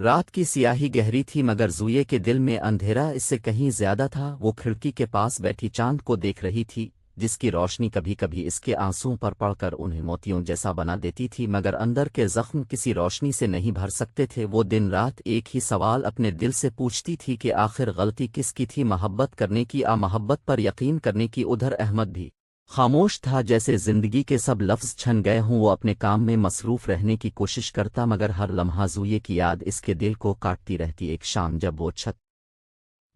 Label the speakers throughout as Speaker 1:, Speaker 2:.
Speaker 1: رات کی سیاہی گہری تھی مگر زوئے کے دل میں اندھیرا اس سے کہیں زیادہ تھا۔ وہ کھڑکی کے پاس بیٹھی چاند کو دیکھ رہی تھی، جس کی روشنی کبھی کبھی اس کے آنسوؤں پر پڑ کر انہیں موتیوں جیسا بنا دیتی تھی، مگر اندر کے زخم کسی روشنی سے نہیں بھر سکتے تھے۔ وہ دن رات ایک ہی سوال اپنے دل سے پوچھتی تھی کہ آخر غلطی کس کی تھی، محبت کرنے کی محبت پر یقین کرنے کی؟ ادھر احمد بھی خاموش تھا، جیسے زندگی کے سب لفظ چھن گئے ہوں۔ وہ اپنے کام میں مصروف رہنے کی کوشش کرتا مگر ہر لمحہ زوئے کی یاد اس کے دل کو کاٹتی رہتی۔ ایک شام جب وہ چھت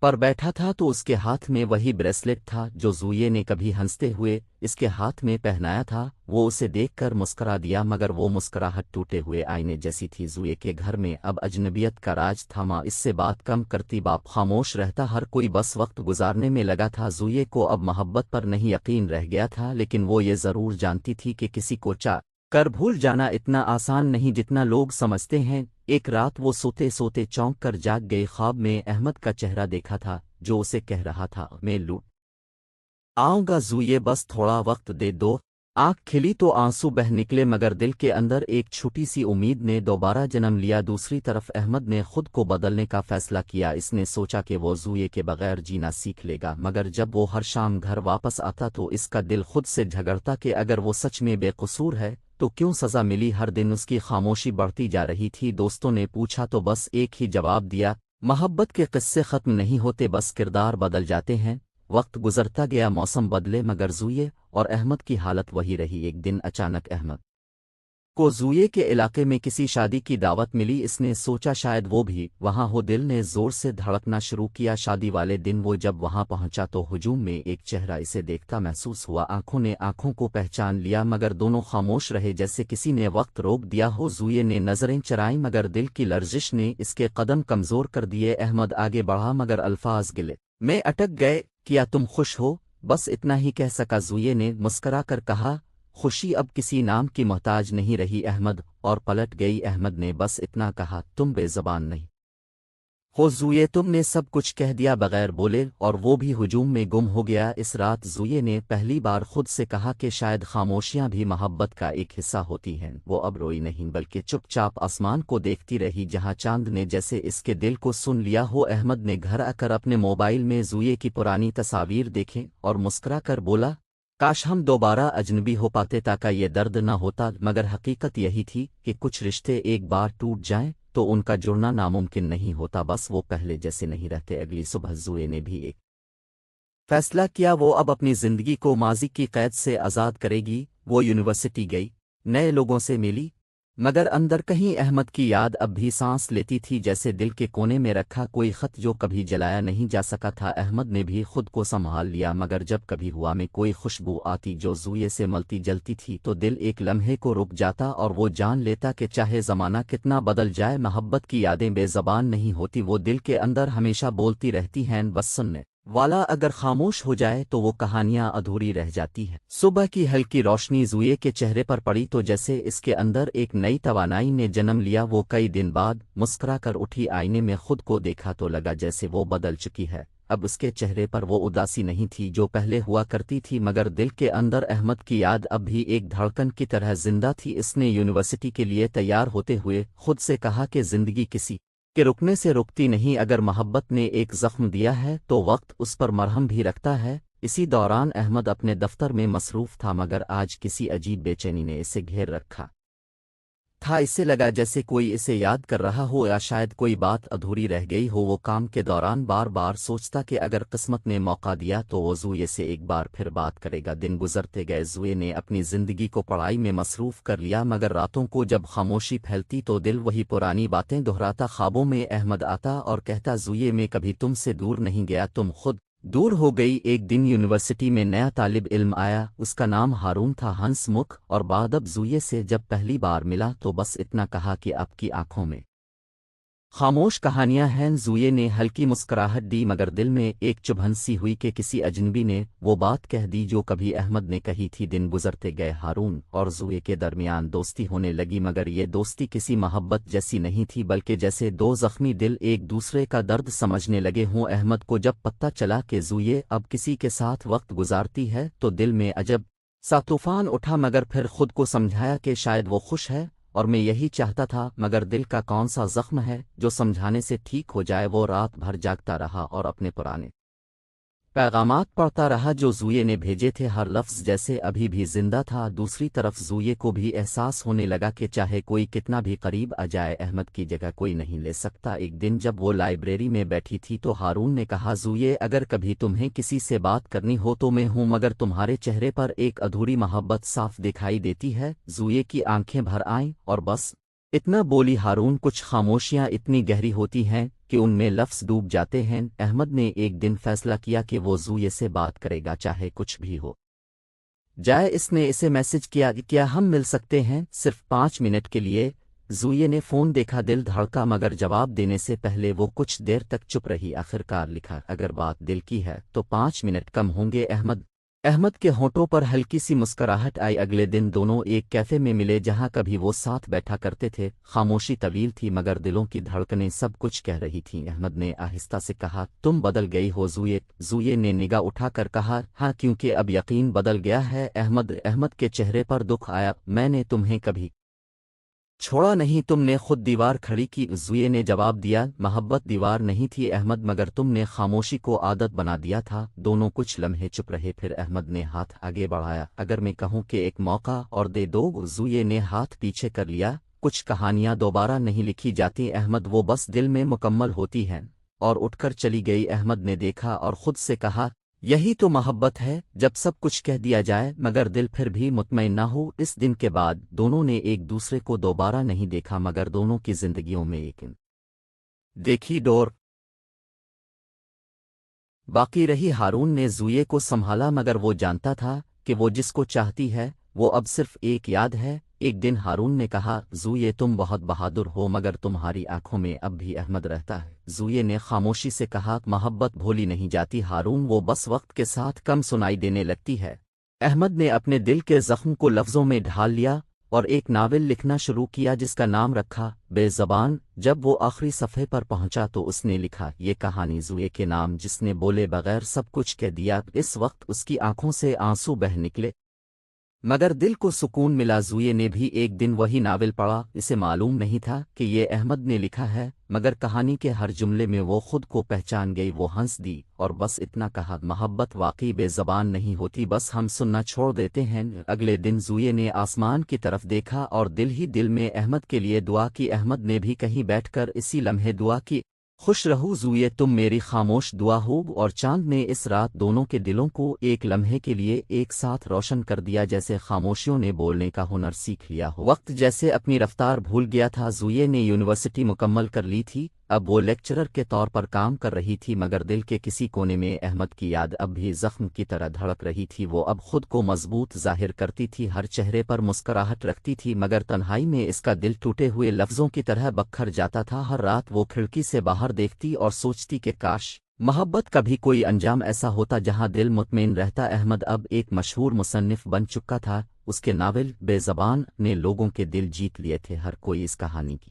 Speaker 1: پر بیٹھا تھا تو اس کے ہاتھ میں وہی بریسلیٹ تھا جو زوئے نے کبھی ہنستے ہوئے اس کے ہاتھ میں پہنایا تھا۔ وہ اسے دیکھ کر مسکرا دیا مگر وہ مسکراہٹ ٹوٹے ہوئے آئینے جیسی تھی۔ زوئے کے گھر میں اب اجنبیت کا راج تھا، ماں اس سے بات کم کرتی، باپ خاموش رہتا، ہر کوئی بس وقت گزارنے میں لگا تھا۔ زوئے کو اب محبت پر نہیں یقین رہ گیا تھا، لیکن وہ یہ ضرور جانتی تھی کہ کسی کو چاہ کر بھول جانا اتنا آسان نہیں جتنا لوگ سمجھتے ہیں۔ ایک رات وہ سوتے سوتے چونک کر جاگ گئی، خواب میں احمد کا چہرہ دیکھا تھا جو اسے کہہ رہا تھا، میں لوٹ آؤں گا زوئے، بس تھوڑا وقت دے دو۔ آنکھ کھلی تو آنسو بہہ نکلے مگر دل کے اندر ایک چھوٹی سی امید نے دوبارہ جنم لیا۔ دوسری طرف احمد نے خود کو بدلنے کا فیصلہ کیا۔ اس نے سوچا کہ وہ زوئے کے بغیر جینا سیکھ لے گا، مگر جب وہ ہر شام گھر واپس آتا تو اس کا دل خود سے جھگڑتا کہ اگر وہ سچ میں بے قصور ہے تو کیوں سزا ملی؟ ہر دن اس کی خاموشی بڑھتی جا رہی تھی۔ دوستوں نے پوچھا تو بس ایک ہی جواب دیا، محبت کے قصے ختم نہیں ہوتے، بس کردار بدل جاتے ہیں۔ وقت گزرتا گیا، موسم بدلے مگر زوئے اور احمد کی حالت وہی رہی۔ ایک دن اچانک احمد کو زوئے کے علاقے میں کسی شادی کی دعوت ملی۔ اس نے سوچا شاید وہ بھی وہاں ہو، دل نے زور سے دھڑکنا شروع کیا۔ شادی والے دن وہ جب وہاں پہنچا تو ہجوم میں ایک چہرہ اسے دیکھتا محسوس ہوا۔ آنکھوں نے آنکھوں کو پہچان لیا مگر دونوں خاموش رہے جیسے کسی نے وقت روک دیا ہو۔ زوئے نے نظریں چرائیں مگر دل کی لرزش نے اس کے قدم کمزور کر دیے۔ احمد آگے بڑھا مگر الفاظ گلے میں اٹک گئے، کیا تم خوش ہو؟ بس اتنا ہی کہہ سکا۔ زوئے نے مسکرا کر کہا، خوشی اب کسی نام کی محتاج نہیں رہی احمد، اور پلٹ گئی۔ احمد نے بس اتنا کہا، تم بے زبان نہیں ہو زوئے، تم نے سب کچھ کہہ دیا بغیر بولے، اور وہ بھی ہجوم میں گم ہو گیا۔ اس رات زوئے نے پہلی بار خود سے کہا کہ شاید خاموشیاں بھی محبت کا ایک حصہ ہوتی ہیں۔ وہ اب روئی نہیں بلکہ چپ چاپ آسمان کو دیکھتی رہی جہاں چاند نے جیسے اس کے دل کو سن لیا ہو۔ احمد نے گھر آ کر اپنے موبائل میں زوئے کی پرانی تصاویر دیکھیں اور مسکرا کر بولا، کاش ہم دوبارہ اجنبی ہو پاتے تاکہ یہ درد نہ ہوتا، مگر حقیقت یہی تھی کہ کچھ رشتے ایک بار ٹوٹ جائیں تو ان کا جڑنا ناممکن نہیں ہوتا، بس وہ پہلے جیسے نہیں رہتے۔ اگلی صبح زوئے نے بھی ایک فیصلہ کیا، وہ اب اپنی زندگی کو ماضی کی قید سے آزاد کرے گی۔ وہ یونیورسٹی گئی، نئے لوگوں سے ملی، مگر اندر کہیں احمد کی یاد اب بھی سانس لیتی تھی، جیسے دل کے کونے میں رکھا کوئی خط جو کبھی جلایا نہیں جا سکا تھا۔ احمد نے بھی خود کو سنبھال لیا مگر جب کبھی ہوا میں کوئی خوشبو آتی جو زوئے سے ملتی جلتی تھی تو دل ایک لمحے کو رک جاتا اور وہ جان لیتا کہ چاہے زمانہ کتنا بدل جائے، محبت کی یادیں بے زبان نہیں ہوتی، وہ دل کے اندر ہمیشہ بولتی رہتی ہیں، بس سننے والا اگر خاموش ہو جائے تو وہ کہانیاں ادھوری رہ جاتی ہیں۔ صبح کی ہلکی روشنی زوئے کے چہرے پر پڑی تو جیسے اس کے اندر ایک نئی توانائی نے جنم لیا۔ وہ کئی دن بعد مسکرا کر اٹھی، آئینے میں خود کو دیکھا تو لگا جیسے وہ بدل چکی ہے۔ اب اس کے چہرے پر وہ اداسی نہیں تھی جو پہلے ہوا کرتی تھی، مگر دل کے اندر احمد کی یاد اب بھی ایک دھڑکن کی طرح زندہ تھی۔ اس نے یونیورسٹی کے لیے تیار ہوتے ہوئے خود سے کہا کہ زندگی کسی کہ رکنے سے رکتی نہیں، اگر محبت نے ایک زخم دیا ہے تو وقت اس پر مرہم بھی رکھتا ہے۔ اسی دوران احمد اپنے دفتر میں مصروف تھا مگر آج کسی عجیب بے چینی نے اسے گھیر رکھا تھا۔ اسے لگا جیسے کوئی اسے یاد کر رہا ہو یا شاید کوئی بات ادھوری رہ گئی ہو۔ وہ کام کے دوران بار بار سوچتا کہ اگر قسمت نے موقع دیا تو وہ زوئے سے ایک بار پھر بات کرے گا۔ دن گزرتے گئے، زوئے نے اپنی زندگی کو پڑھائی میں مصروف کر لیا مگر راتوں کو جب خاموشی پھیلتی تو دل وہی پرانی باتیں دہراتا۔ خوابوں میں احمد آتا اور کہتا، زوئے میں کبھی تم سے دور نہیں گیا، تم خود دور ہو گئی۔ ایک دن یونیورسٹی میں نیا طالب علم آیا، اس کا نام ہارون تھا، ہنس مکھ اور بادب۔ زوئے سے جب پہلی بار ملا تو بس اتنا کہا کہ آپ کی آنکھوں میں خاموش کہانیاں ہیں۔ زوئے نے ہلکی مسکراہٹ دی مگر دل میں ایک چبھن سی ہوئی کہ کسی اجنبی نے وہ بات کہہ دی جو کبھی احمد نے کہی تھی۔ دن گزرتے گئے، ہارون اور زوئے کے درمیان دوستی ہونے لگی مگر یہ دوستی کسی محبت جیسی نہیں تھی بلکہ جیسے دو زخمی دل ایک دوسرے کا درد سمجھنے لگے ہوں۔ احمد کو جب پتہ چلا کہ زوئے اب کسی کے ساتھ وقت گزارتی ہے تو دل میں عجب سا طوفان اٹھا مگر پھر خود کو سمجھایا کہ شاید وہ خوش ہے और मैं यही चाहता था, मगर दिल का कौन सा जख्म है जो समझाने से ठीक हो जाए। वो रात भर जागता रहा और अपने पुराने पैगामात पढ़ता रहा जो ज़ूये ने भेजे थे। हर लफ्ज़ जैसे अभी भी जिंदा था। दूसरी तरफ ज़ूये को भी एहसास होने लगा कि चाहे कोई कितना भी करीब आ जाए, अहमद की जगह कोई नहीं ले सकता। एक दिन जब वो लाइब्रेरी में बैठी थी तो हारून ने कहा, ज़ूये, अगर कभी तुम्हें किसी से बात करनी हो तो मैं हूँ, मगर तुम्हारे चेहरे पर एक अधूरी मोहब्बत साफ दिखाई देती है। ज़ूये की आंखें भर आईं और बस इतना बोली। हारून, कुछ खामोशियां इतनी गहरी होती हैं कि उनमें लफ्ज़ डूब जाते हैं। अहमद ने एक दिन फैसला किया कि वो ज़ूये से बात करेगा, चाहे कुछ भी हो जाए। इसने इसे मैसेज किया कि क्या हम मिल सकते हैं, सिर्फ 5 मिनट के लिए। ज़ूये ने फ़ोन देखा, दिल धड़का, मगर जवाब देने से पहले वो कुछ देर तक चुप रही। आखिरकार लिखा, अगर बात दिल की है तो 5 मिनट कम होंगे। अहमद के होंठों पर हल्की सी मुस्कुराहट आई। अगले दिन दोनों एक कैफ़े में मिले जहां कभी वो साथ बैठा करते थे। खामोशी तवील थी मगर दिलों की धड़कनें सब कुछ कह रही थीं। अहमद ने आहिस्ता से कहा, तुम बदल गई हो ज़ूये। ज़ूये ने निगाह उठाकर कहा, हाँ, क्योंकि अब यकीन बदल गया है। अहमद के चेहरे पर दुख आया। मैंने तुम्हें कभी छोड़ा नहीं, तुमने खुद दीवार खड़ी की। ज़ूये ने जवाब दिया, मोहब्बत दीवार नहीं थी अहमद, मगर तुमने खामोशी को आदत बना दिया था। दोनों कुछ लम्हे चुप रहे, फिर अहमद ने हाथ आगे बढ़ाया। अगर मैं कहूँ कि एक मौका और दे दो। ज़ूये ने हाथ पीछे कर लिया। कुछ कहानियाँ दोबारा नहीं लिखी जाती अहमद, वो बस दिल में मुकम्मल होती हैं। और उठकर चली गई। अहमद ने देखा और खुद से कहा, यही तो मोहब्बत है, जब सब कुछ कह दिया जाए मगर दिल फिर भी मुतमईन ना हो। इस दिन के बाद दोनों ने एक दूसरे को दोबारा नहीं देखा, मगर दोनों की जिंदगियों में एक देखी डोर बाकी रही। हारून ने ज़ूये को संभाला, मगर वो जानता था कि वो जिसको चाहती है वो अब सिर्फ एक याद है। एक दिन हारून ने कहा, ज़ूये, तुम बहुत बहादुर हो, मगर तुम्हारी आंखों में अब भी अहमद रहता है। ज़ूये ने खामोशी से कहा, मोहब्बत भूली नहीं जाती हारून, वो बस वक्त के साथ कम सुनाई देने लगती है। अहमद ने अपने दिल के ज़ख्म को लफ्ज़ों में ढाल लिया और एक नावल लिखना शुरू किया जिसका नाम रखा बेज़बान। जब वो आखिरी सफ़े पर पहुंचा तो उसने लिखा, ये कहानी ज़ूये के नाम, जिसने बोले बगैर सब कुछ कह दिया। इस वक्त उसकी आंखों से आंसू बह निकले मगर दिल को सुकून मिला। ज़ूये ने भी एक दिन वही नावल पढ़ा। इसे मालूम नहीं था कि ये अहमद ने लिखा है, मगर कहानी के हर जुमले में वो खुद को पहचान गई। वो हंस दी और बस इतना कहा, मोहब्बत वाकई बेज़बान नहीं होती, बस हम सुनना छोड़ देते हैं। अगले दिन ज़ूये ने आसमान की तरफ देखा और दिल ही दिल में अहमद के लिए दुआ की। अहमद ने भी कहीं बैठकर इसी लम्हे दुआ की, खुश रहो ज़ूये, तुम मेरी खामोश दुआ हो। और चांद ने इस रात दोनों के दिलों को एक लम्हे के लिए एक साथ रोशन कर दिया, जैसे खामोशियों ने बोलने का हुनर सीख लिया हो। वक्त जैसे अपनी रफ्तार भूल गया था। ज़ूये ने यूनिवर्सिटी मुकम्मल कर ली थी, अब वो लेक्चरर के तौर पर काम कर रही थी, मगर दिल के किसी कोने में अहमद की याद अब भी जख्म की तरह धड़क रही थी। वो अब खुद को मजबूत जाहिर करती थी, हर चेहरे पर मुस्कुराहट रखती थी, मगर तन्हाई में इसका दिल टूटे हुए लफ्ज़ों की तरह बखर जाता था। हर रात वो खिड़की से बाहर देखती और सोचती कि काश मोहब्बत का भी कोई अंजाम ऐसा होता जहां दिल मुतमईन रहता। अहमद अब एक मशहूर मुसन्निफ बन चुका था। उसके नावल बेज़बान ने लोगों के दिल जीत लिए थे। हर कोई इस कहानी की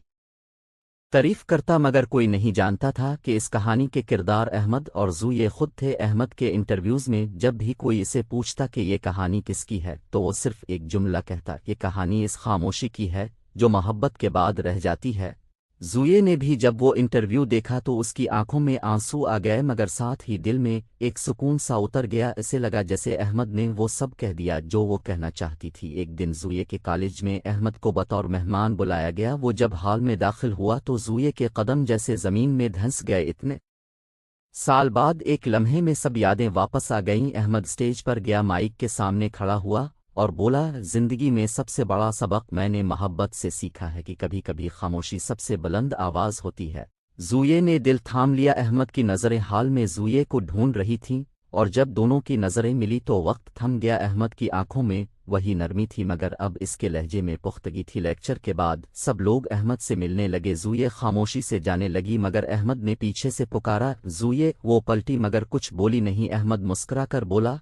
Speaker 1: तारीफ करता, मगर कोई नहीं जानता था कि इस कहानी के किरदार अहमद और ज़ूये खुद थे। अहमद के इंटरव्यूज़ में जब भी कोई इसे पूछता कि ये कहानी किसकी है तो वो सिर्फ एक जुमला कहता, ये कहानी इस खामोशी की है जो मोहब्बत के बाद रह जाती है। ज़ूये ने भी जब वो इंटरव्यू देखा तो उसकी आंखों में आंसू आ गए, मगर साथ ही दिल में एक सुकून सा उतर गया। इसे लगा जैसे अहमद ने वो सब कह दिया जो वो कहना चाहती थी। एक दिन ज़ूये के कॉलेज में अहमद को बतौर मेहमान बुलाया गया। वो जब हॉल में दाखिल हुआ तो ज़ूये के कदम जैसे ज़मीन में धंस गए। इतने साल बाद एक लम्हे में सब यादें वापस आ गईं। अहमद स्टेज पर गया, माइक के सामने खड़ा हुआ और बोला, ज़िंदगी में सबसे बड़ा सबक मैंने मोहब्बत से सीखा है कि कभी कभी खामोशी सबसे बुलंद आवाज़ होती है। ज़ूये ने दिल थाम लिया। अहमद की नज़रें हाल में ज़ूये को ढूंढ रही थीं और जब दोनों की नज़रें मिली तो वक्त थम गया। अहमद की आंखों में वही नरमी थी, मगर अब इसके लहजे में पुख्तगी थी। लेक्चर के बाद सब लोग अहमद से मिलने लगे। ज़ूये खामोशी से जाने लगी, मगर अहमद ने पीछे से पुकारा, ज़ूये। वो पलटी मगर कुछ बोली नहीं। अहमद मुस्कुरा कर बोला,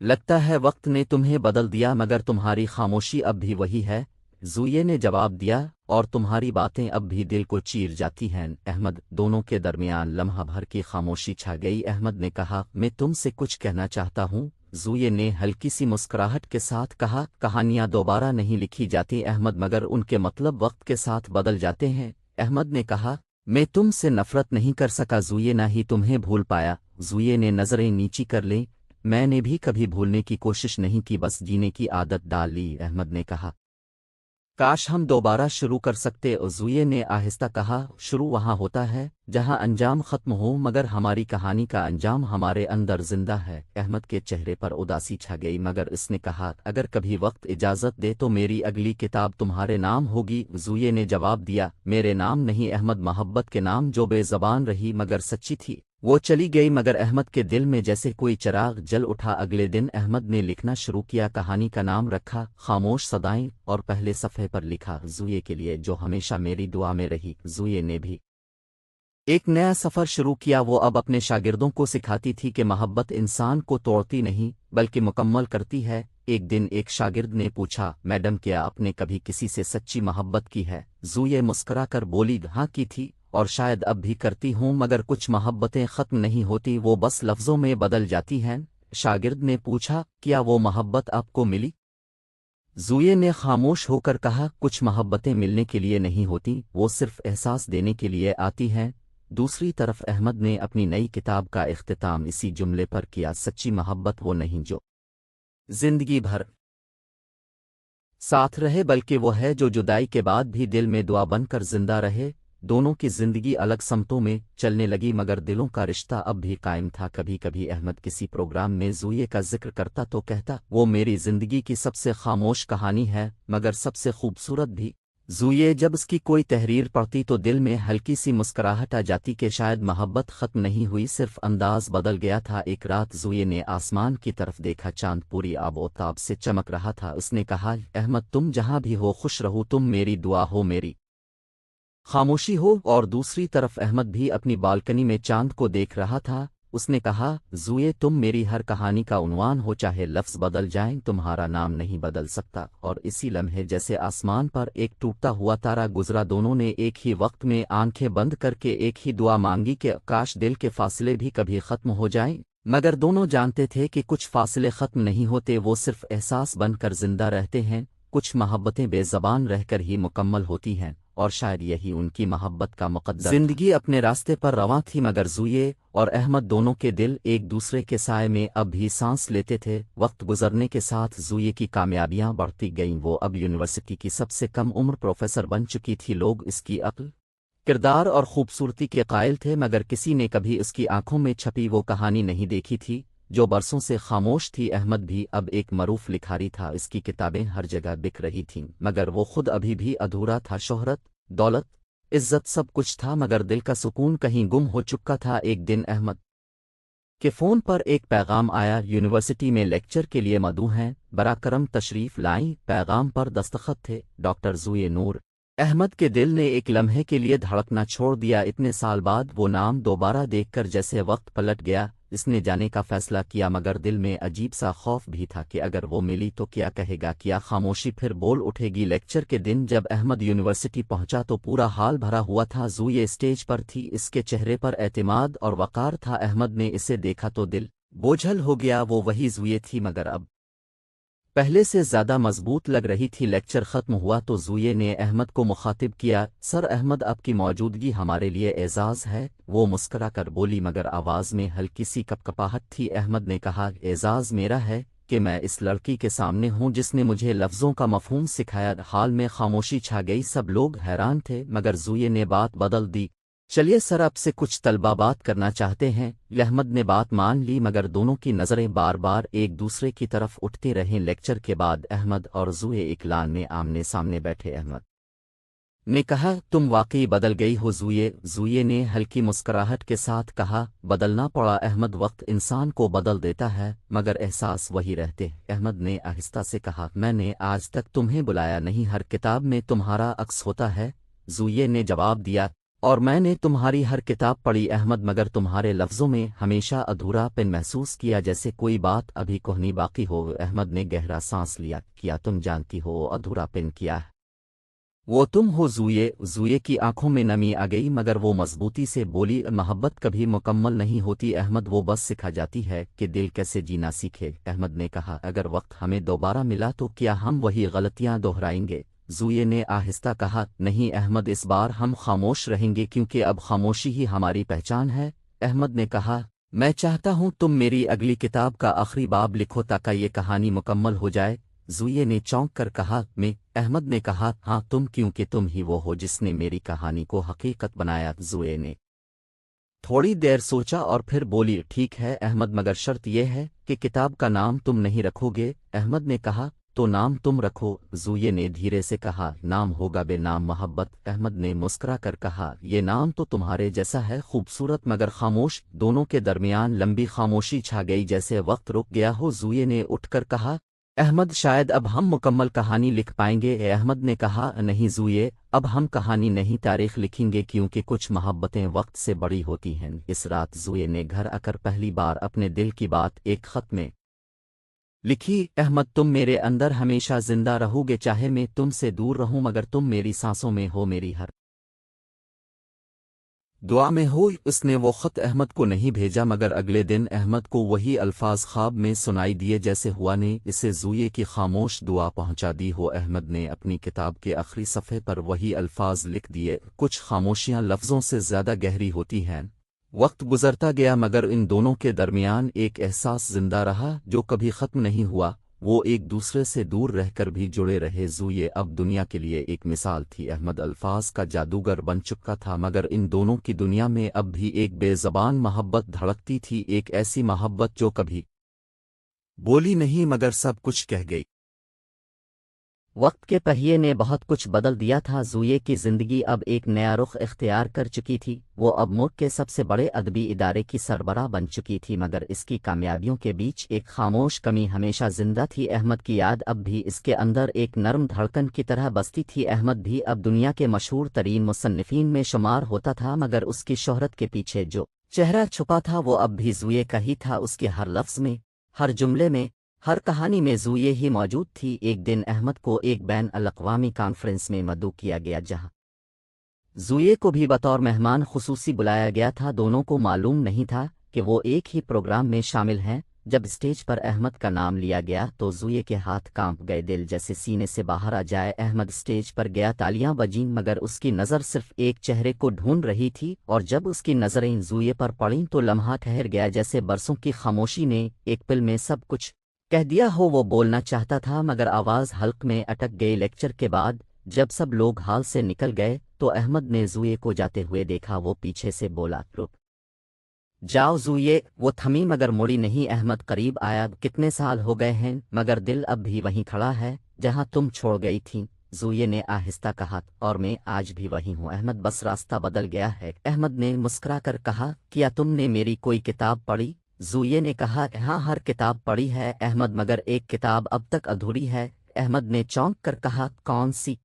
Speaker 1: लगता है वक्त ने तुम्हें बदल दिया, मगर तुम्हारी खामोशी अब भी वही है। ज़ूये ने जवाब दिया, और तुम्हारी बातें अब भी दिल को चीर जाती हैं। अहमद दोनों के दरमियान लम्हा भर की खामोशी छा गई। अहमद ने कहा, मैं तुमसे कुछ कहना चाहता हूँ। ज़ूये ने हल्की सी मुस्कुराहट के साथ कहा, कहानियाँ दोबारा नहीं लिखी जाती अहमद, मगर उनके मतलब वक्त के साथ बदल जाते हैं। अहमद ने कहा, मैं तुमसे नफरत नहीं कर सका ज़ूये, ना ही तुम्हें भूल पाया। ज़ूये ने नज़रें नीची कर लीं, मैंने भी कभी भूलने की कोशिश नहीं की, बस जीने की आदत डाल ली। अहमद ने कहा, काश हम दोबारा शुरू कर सकते। ज़ूये ने आहिस्ता कहा, शुरू वहाँ होता है जहाँ अंजाम ख़त्म हो, मगर हमारी कहानी का अंजाम हमारे अंदर जिंदा है। अहमद के चेहरे पर उदासी छा गई, मगर उसने कहा, अगर कभी वक्त इजाज़त दे तो मेरी अगली किताब तुम्हारे नाम होगी। ज़ूये ने जवाब दिया, मेरे नाम नहीं अहमद, मोहब्बत के नाम जो बेज़बान रही मगर सच्ची थी। वो चली गई, मगर अहमद के दिल में जैसे कोई चिराग जल उठा। अगले दिन अहमद ने लिखना शुरू किया। कहानी का नाम रखा खामोश सदाएं, और पहले सफ़े पर लिखा, ज़ूये के लिए जो हमेशा मेरी दुआ में रही। ज़ूये ने भी एक नया सफ़र शुरू किया। वो अब अपने शागिर्दों को सिखाती थी कि मोहब्बत इंसान को तोड़ती नहीं बल्कि मुकम्मल करती है। एक दिन एक शागिर्द ने पूछा, मैडम क्या आपने कभी किसी से सच्ची मोहब्बत की है? ज़ूये मुस्करा कर बोली, हाँ की थी, और शायद अब भी करती हूँ, मगर कुछ मोहब्बतें ख़त्म नहीं होती, वो बस लफ्ज़ों में बदल जाती हैं। शागिर्द ने पूछा, क्या वो मोहब्बत आपको मिली? ज़ूये ने खामोश होकर कहा, कुछ मोहब्बतें मिलने के लिए नहीं होती, वो सिर्फ एहसास देने के लिए आती हैं। दूसरी तरफ अहमद ने अपनी नई किताब का इख्तिताम इसी जुमले पर किया, सच्ची मोहब्बत वो नहीं जो जिंदगी भर साथ रहे, बल्कि वो है जो जुदाई के बाद भी दिल में दुआ बनकर जिंदा रहे। दोनों की जिंदगी अलग समतों में चलने लगी, मगर दिलों का रिश्ता अब भी कायम था। कभी कभी अहमद किसी प्रोग्राम में ज़ूये का जिक्र करता तो कहता, वो मेरी जिंदगी की सबसे खामोश कहानी है, मगर सबसे खूबसूरत भी। ज़ूये जब उसकी कोई तहरीर पढ़ती तो दिल में हल्की सी मुस्कुराहट आ जाती कि शायद मोहब्बत ख़त्म नहीं हुई, सिर्फ अंदाज बदल गया था। एक रात ज़ूये ने आसमान की तरफ देखा, चांद पूरी आबोताब से चमक रहा था। उसने कहा, अहमद तुम जहाँ भी हो खुश रहो, तुम मेरी दुआ हो, मेरी खामोशी हो। और दूसरी तरफ अहमद भी अपनी बालकनी में चांद को देख रहा था। उसने कहा, ज़ूये तुम मेरी हर कहानी का उन्वान हो, चाहे लफ्ज़ बदल जाएं तुम्हारा नाम नहीं बदल सकता। और इसी लम्हे जैसे आसमान पर एक टूटता हुआ तारा गुजरा, दोनों ने एक ही वक्त में आंखें बंद करके एक ही दुआ मांगी कि काश दिल के फासले भी कभी ख़त्म हो जाएं। मगर दोनों जानते थे कि कुछ फासले ख़त्म नहीं होते, वो सिर्फ एहसास बनकर जिंदा रहते हैं। कुछ मोहब्बतें बेज़बान रहकर ही मुकम्मल होती हैं, और शायद यही उनकी मोहब्बत का मुक़द्दर था। जिंदगी अपने रास्ते पर रवां थी, मगर ज़ूये और अहमद दोनों के दिल एक दूसरे के साए में अब भी सांस लेते थे। वक्त गुजरने के साथ ज़ूये की कामयाबियां बढ़ती गईं। वो अब यूनिवर्सिटी की सबसे कम उम्र प्रोफेसर बन चुकी थी। लोग इसकी अक्ल, किरदार और खूबसूरती के कायल थे, मगर किसी ने कभी उसकी आंखों में छपी वो कहानी नहीं देखी थी जो बरसों से खामोश थी। अहमद भी अब एक मरूफ लिखारी था, इसकी किताबें हर जगह बिक रही थीं, मगर वो खुद अभी भी अधूरा था। शोहरत, दौलत, इज्जत सब कुछ था, मगर दिल का सुकून कहीं गुम हो चुका था। एक दिन अहमद के फ़ोन पर एक पैगाम आया, यूनिवर्सिटी में लेक्चर के लिए मदऊ हैं, बराकरम तशरीफ़ लाईं। पैगाम पर दस्तखत थे, डॉक्टर ज़ूये नूर। अहमद के दिल ने एक लम्हे के लिए धड़कना छोड़ दिया। इतने साल बाद वो नाम दोबारा देखकर जैसे वक्त पलट गया। इसने जाने का फैसला किया, मगर दिल में अजीब सा खौफ भी था कि अगर वो मिली तो क्या कहेगा, क्या खामोशी फिर बोल उठेगी। लेक्चर के दिन जब अहमद यूनिवर्सिटी पहुंचा तो पूरा हाल भरा हुआ था। ज़ूये स्टेज पर थी, इसके चेहरे पर एतमाद और वक़ार था। अहमद ने इसे देखा तो दिल बोझल हो गया। वो वही ज़ूये थी, मगर अब पहले से ज़्यादा मजबूत लग रही थी। लेक्चर ख़त्म हुआ तो ज़ूये ने अहमद को मुखातिब किया, सर अहमद आपकी मौजूदगी हमारे लिए एज़ाज़ है। वो मुस्करा कर बोली, मगर आवाज़ में हल्की सी कपकपाहट थी। अहमद ने कहा, एज़ाज़ मेरा है कि मैं इस लड़की के सामने हूँ जिसने मुझे लफ्ज़ों का मफ़हूम सिखाया। हाल में खामोशी छा गई, सब लोग हैरान थे, मगर ज़ूये ने बात बदल दी, चलिए सर आपसे कुछ तलबा बात करना चाहते हैं। अहमद ने बात मान ली, मगर दोनों की नज़रें बार बार एक दूसरे की तरफ उठती रहें। लेक्चर के बाद अहमद और ज़ूये एक लान में आमने सामने बैठे। अहमद ने कहा, तुम वाकई बदल गई हो ज़ूये। ज़ूये ने हल्की मुस्कुराहट के साथ कहा, बदलना पड़ा अहमद, वक्त इंसान को बदल देता है मगर एहसास वही रहते। अहमद ने आहिस्ता से कहा, मैंने आज तक तुम्हें बुलाया नहीं, हर किताब में तुम्हारा अक्स होता है। ज़ूये ने जवाब दिया, और मैंने तुम्हारी हर किताब पढ़ी अहमद, मगर तुम्हारे लफ्ज़ों में हमेशा अधूरापन महसूस किया, जैसे कोई बात अभी कहनी बाकी हो। अहमद ने गहरा सांस लिया, क्या तुम जानती हो अधूरापन क्या है? वो तुम हो ज़ूये। ज़ूये की आंखों में नमी आ गई मगर वो मजबूती से बोली, मोहब्बत कभी मुकम्मल नहीं होती अहमद, वो बस सिखा जाती है कि दिल कैसे जीना सीखे। अहमद ने कहा, अगर वक्त हमें दोबारा मिला तो क्या हम वही गलतियां दोहराएंगे? ज़ूये ने आहिस्ता कहा, नहीं अहमद, इस बार हम खामोश रहेंगे क्योंकि अब खामोशी ही हमारी पहचान है। अहमद ने कहा, मैं चाहता हूँ तुम मेरी अगली किताब का आखिरी बाब लिखो ताकि ये कहानी मुकम्मल हो जाए। ज़ूये ने चौंक कर कहा, मैं? अहमद ने कहा, हाँ तुम, क्योंकि तुम ही वो हो जिसने मेरी कहानी को हकीकत बनाया। ज़ूये ने थोड़ी देर सोचा और फिर बोली, ठीक है अहमद, मगर शर्त यह है कि किताब का नाम तुम नहीं रखोगे। अहमद ने कहा, तो नाम तुम रखो। ज़ूये ने धीरे से कहा, नाम होगा बेनाम मोहब्बत। अहमद ने मुस्कुरा कर कहा, ये नाम तो तुम्हारे जैसा है, खूबसूरत मगर खामोश। दोनों के दरमियान लंबी खामोशी छा गई, जैसे वक्त रुक गया हो। ज़ूये ने उठकर कहा, अहमद, शायद अब हम मुकम्मल कहानी लिख पाएंगे। अहमद ने कहा, नहीं ज़ूये, अब हम कहानी नहीं तारीख लिखेंगे क्योंकि कुछ मोहब्बतें वक्त से बड़ी होती हैं। इस रात ज़ूये ने घर आकर पहली बार अपने दिल की बात एक खत में लिखी, अहमद, तुम मेरे अंदर हमेशा जिंदा रहोगे, चाहे मैं तुमसे दूर रहूं मगर तुम मेरी सांसों में हो, मेरी हर दुआ में हो। उसने वो ख़त अहमद को नहीं भेजा मगर अगले दिन अहमद को वही अल्फाज ख्वाब में सुनाई दिए जैसे हुआ ने इसे ज़ूये की खामोश दुआ पहुंचा दी हो। अहमद ने अपनी किताब के आखिरी सफ़े पर वही अल्फाज लिख दिए, कुछ खामोशियां लफ्ज़ों से ज़्यादा गहरी होती हैं। वक्त गुजरता गया मगर इन दोनों के दरमियान एक एहसास जिंदा रहा जो कभी ख़त्म नहीं हुआ। वो एक दूसरे से दूर रहकर भी जुड़े रहे। ज़ूये अब दुनिया के लिए एक मिसाल थी, अहमद अल्फाज का जादूगर बन चुका था मगर इन दोनों की दुनिया में अब भी एक बेज़बान मोहब्बत धड़कती थी, एक ऐसी मोहब्बत जो कभी बोली नहीं मगर सब कुछ कह गई। वक्त के पहिए ने बहुत कुछ बदल दिया था। ज़ूये की ज़िंदगी अब एक नया रुख इख्तियार कर चुकी थी। वो अब मुल्क के सबसे बड़े अदबी इदारे की सरबराह बन चुकी थी मगर इसकी कामयाबियों के बीच एक खामोश कमी हमेशा जिंदा थी। अहमद की याद अब भी इसके अंदर एक नरम धड़कन की तरह बसती थी। अहमद भी अब दुनिया के मशहूर तरीन मुसन्निफीन में शुमार होता था मगर उसकी शोहरत के पीछे जो चेहरा छुपा था वो अब भी ज़ूये का ही था। उसके हर लफ्ज़ में, हर जुमले में, हर कहानी में ज़ूये ही मौजूद थी। एक दिन अहमद को एक बैन अल-अक़वामी कॉन्फ्रेंस में मदऊ किया गया जहां ज़ूये को भी बतौर मेहमान खुसूसी बुलाया गया था। दोनों को मालूम नहीं था कि वो एक ही प्रोग्राम में शामिल हैं। जब स्टेज पर अहमद का नाम लिया गया तो ज़ूये के हाथ कांप गए, दिल जैसे सीने से बाहर आ जाए। अहमद स्टेज पर गया, तालियां बजीं मगर उसकी नज़र सिर्फ एक चेहरे को ढूंढ रही थी और जब उसकी नज़रें ज़ूये पर पड़ीं तो लम्हा ठहर गया, जैसे बरसों की खामोशी ने एक पल में सब कुछ कह दिया हो। वो बोलना चाहता था मगर आवाज़ हल्क में अटक गई। लेक्चर के बाद जब सब लोग हाल से निकल गए तो अहमद ने ज़ूये को जाते हुए देखा। वो पीछे से बोला, रुक जाओ ज़ूये। वो थमी मगर मुड़ी नहीं। अहमद करीब आया, कितने साल हो गए हैं मगर दिल अब भी वहीं खड़ा है जहां तुम छोड़ गई थी। ज़ूये ने आहिस्ता कहा, और मैं आज भी वहीं हूँ अहमद, बस रास्ता बदल गया है। अहमद ने मुस्कुरा कर कहा, क्या तुमने मेरी कोई किताब पढ़ी? ज़ूये ने कहा, हाँ हर किताब पढ़ी है अहमद, मगर एक किताब अब तक अधूरी है। अहमद ने चौंक कर कहा, कौन सी?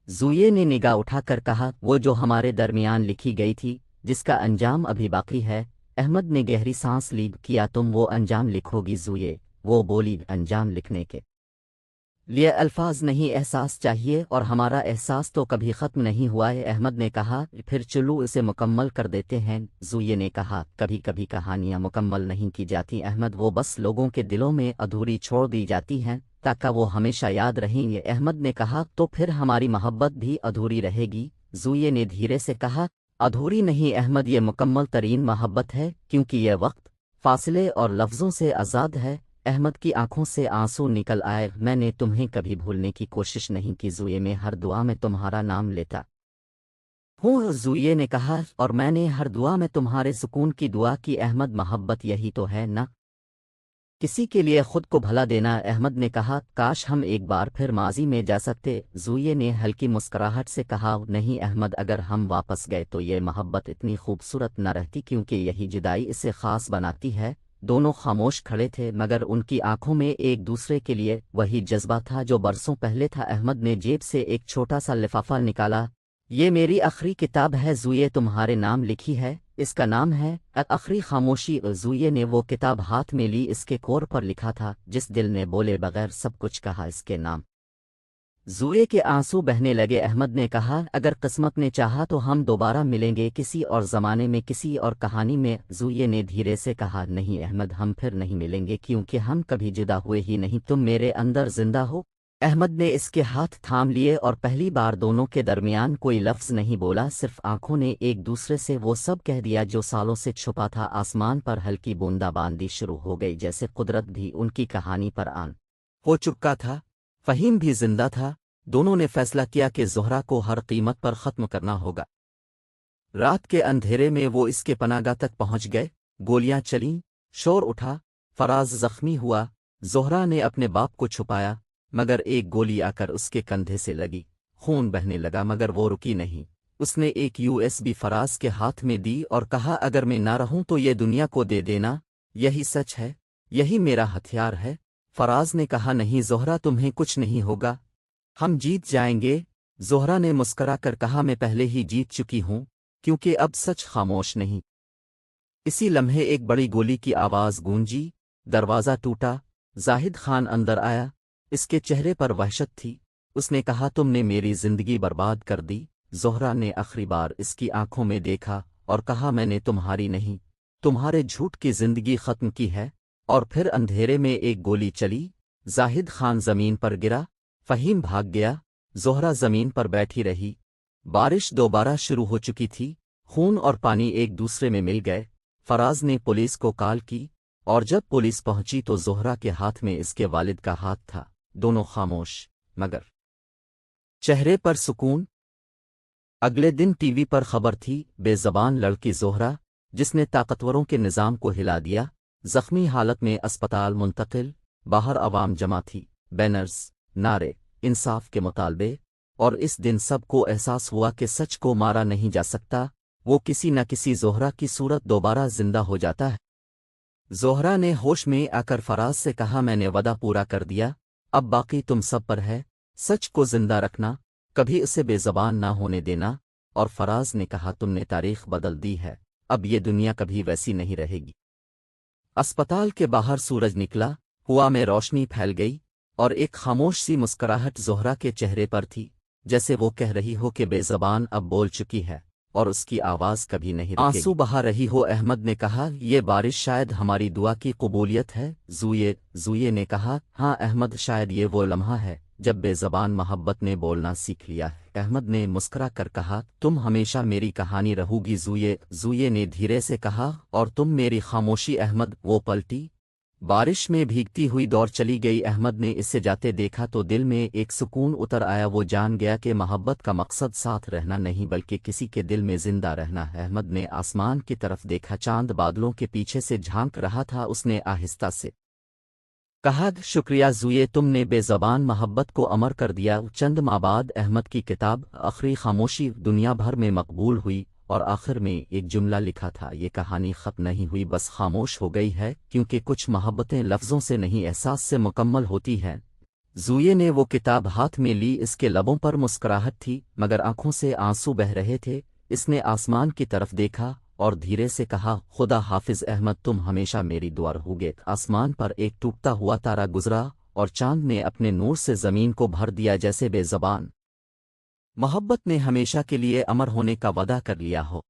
Speaker 1: ज़ूये ने निगाह उठाकर कहा, वो जो हमारे दरमियान लिखी गई थी, जिसका अंजाम अभी बाकी है। अहमद ने गहरी सांस ली, किया तुम वो अंजाम लिखोगी ज़ूये? वो बोली, अंजाम लिखने के लिए अल्फाज नहीं, एहसास चाहिए और हमारा एहसास तो कभी ख़त्म नहीं हुआ है। अहमद ने कहा, फिर चलो इसे मुकम्मल कर देते हैं। ज़ूये ने कहा, कभी कभी कहानियाँ मुकम्मल नहीं की जाती अहमद, वो बस लोगों के दिलों में अधूरी छोड़ दी जाती हैं ताकि वो हमेशा याद रहेंगे। अहमद ने कहा, तो फिर हमारी मोहब्बत भी अधूरी रहेगी? ज़ूये ने धीरे से कहा, अधूरी नहीं अहमद, ये मुकम्मल तरीन मोहब्बत है क्योंकि यह वक्त, फासले और लफ्ज़ों से आज़ाद है। अहमद की आंखों से आंसू निकल आए, मैंने तुम्हें कभी भूलने की कोशिश नहीं की ज़ूये, मैं हर दुआ में तुम्हारा नाम लेता हूँ। ज़ूये ने कहा, और मैंने हर दुआ में तुम्हारे सुकून की दुआ की। अहमद, मोहब्बत यही तो है ना, किसी के लिए खुद को भला देना। अहमद ने कहा, काश हम एक बार फिर माजी में जा सकते। ज़ूये ने हल्की मुस्कुराहट से कहा, नहीं अहमद, अगर हम वापस गए तो ये मोहब्बत इतनी खूबसूरत न रहती क्योंकि यही जुदाई इसे ख़ास बनाती है। दोनों खामोश खड़े थे मगर उनकी आंखों में एक दूसरे के लिए वही जज्बा था जो बरसों पहले था। अहमद ने जेब से एक छोटा सा लिफाफा निकाला, ये मेरी आखिरी किताब है ज़ूये, तुम्हारे नाम लिखी है, इसका नाम है आखिरी खामोशी। ज़ूये ने वो किताब हाथ में ली, इसके कोर पर लिखा था, जिस दिल ने बोले बगैर सब कुछ कहा, इसके नाम زوئے کے آنسو بہنے لگے۔ احمد نے کہا اگر قسمت نے چاہا تو ہم دوبارہ ملیں گے کسی اور زمانے میں کسی اور کہانی میں۔ زوئے نے دھیرے سے کہا نہیں احمد، ہم پھر نہیں ملیں گے کیونکہ ہم کبھی جدا ہوئے ہی نہیں، تم میرے اندر زندہ ہو۔ احمد نے اس کے ہاتھ تھام لیے اور پہلی بار دونوں کے درمیان کوئی لفظ نہیں بولا، صرف آنکھوں نے ایک دوسرے سے وہ سب کہہ دیا جو سالوں سے چھپا تھا۔ آسمان پر ہلکی بوندا باندی شروع ہو گئی، جیسے قدرت بھی ان کی کہانی پر آن ہو چکا تھا۔ فہیم بھی زندہ تھا۔ دونوں نے فیصلہ کیا کہ زہرا کو ہر قیمت پر ختم کرنا ہوگا۔ رات کے اندھیرے میں وہ اس کے پناہگاہ تک پہنچ گئے۔ گولیاں چلیں، شور اٹھا، فراز زخمی ہوا۔ زہرا نے اپنے باپ کو چھپایا، مگر ایک گولی آ کر اس کے کندھے سے لگی، خون بہنے لگا مگر وہ رکی نہیں۔ اس نے ایک USB فراز کے ہاتھ میں دی اور کہا اگر میں نہ رہوں تو یہ دنیا کو دے دینا، یہی سچ ہے، یہی میرا ہتھیار ہے۔ فراز نے کہا نہیں زہرا، تمہیں کچھ نہیں ہوگا، ہم جیت جائیں گے۔ زہرا نے مسکرا کر کہا میں پہلے ہی جیت چکی ہوں، کیونکہ اب سچ خاموش نہیں۔ اسی لمحے ایک بڑی گولی کی آواز گونجی، دروازہ ٹوٹا، زاہد خان اندر آیا۔ اس کے چہرے پر وحشت تھی۔ اس نے کہا تم نے میری زندگی برباد کر دی۔ زہرا نے آخری بار اس کی آنکھوں میں دیکھا اور کہا میں نے تمہاری نہیں، تمہارے جھوٹ کی زندگی ختم کی ہے۔ اور پھر اندھیرے میں ایک گولی چلی، زاہد خان زمین پر گرا، فہیم بھاگ گیا، زہرا زمین پر بیٹھی رہی۔ بارش دوبارہ شروع ہو چکی تھی، خون اور پانی ایک دوسرے میں مل گئے۔ فراز نے پولیس کو کال کی، اور جب پولیس پہنچی تو زہرا کے ہاتھ میں اس کے والد کا ہاتھ تھا، دونوں خاموش، مگر چہرے پر سکون۔ اگلے دن ٹی وی پر خبر تھی، بے زبان لڑکی زہرا جس نے طاقتوروں کے نظام کو ہلا دیا، زخمی حالت میں اسپتال منتقل۔ باہر عوام جمع تھی، بینرز، نعرے، انصاف کے مطالبے، اور اس دن سب کو احساس ہوا کہ سچ کو مارا نہیں جا سکتا، وہ کسی نہ کسی زہرا کی صورت دوبارہ زندہ ہو جاتا ہے۔ زہرا نے ہوش میں آ کر فراز سے کہا میں نے وعدہ پورا کر دیا، اب باقی تم سب پر ہے، سچ کو زندہ رکھنا، کبھی اسے بے زبان نہ ہونے دینا۔ اور فراز نے کہا تم نے تاریخ بدل دی ہے، اب یہ دنیا کبھی ویسی نہیں رہے گی۔ اسپتال کے باہر سورج نکلا، ہوا میں روشنی پھیل گئی، اور ایک خاموش سی مسکراہٹ زہرا کے چہرے پر تھی، جیسے وہ کہہ رہی ہو کہ بے زبان اب بول چکی ہے، اور اس کی آواز کبھی نہیں رکے گی۔ آنسو بہا رہی ہو۔ احمد نے کہا یہ بارش شاید ہماری دعا کی قبولیت ہے۔ زوئے نے کہا ہاں احمد، شاید یہ وہ لمحہ ہے جب بے زبان محبت نے بولنا سیکھ لیا ہے۔ احمد نے مسکرا کر کہا تم ہمیشہ میری کہانی رہو گی زوئے نے دھیرے سے کہا اور تم میری خاموشی احمد۔ وہ پلٹی، بارش میں بھیگتی ہوئی دور چلی گئی۔ احمد نے اسے جاتے دیکھا تو دل میں ایک سکون اتر آیا، وہ جان گیا کہ محبت کا مقصد ساتھ رہنا نہیں بلکہ کسی کے دل میں زندہ رہنا ہے۔ احمد نے آسمان کی طرف دیکھا، چاند بادلوں کے پیچھے سے جھانک رہا تھا۔ اس نے آہستہ سے کہا شکریہ زوئے، تم نے بے زبان محبت کو امر کر دیا۔ چند ماہ بعد احمد کی کتاب آخری خاموشی دنیا بھر میں مقبول ہوئی، اور آخر میں ایک جملہ لکھا تھا یہ کہانی ختم نہیں ہوئی، بس خاموش ہو گئی ہے، کیونکہ کچھ محبتیں لفظوں سے نہیں احساس سے مکمل ہوتی ہیں۔ زوئے نے وہ کتاب ہاتھ میں لی، اس کے لبوں پر مسکراہٹ تھی مگر آنکھوں سے آنسو بہہ رہے تھے۔ اس نے آسمان کی طرف دیکھا اور دھیرے سے کہا خدا حافظ احمد، تم ہمیشہ میری دعا رہو گے۔ آسمان پر ایک ٹوٹتا ہوا تارا گزرا اور چاند نے اپنے نور سے زمین کو بھر دیا، جیسے بے زبان محبت نے ہمیشہ کے لیے امر ہونے کا وعدہ کر لیا ہو۔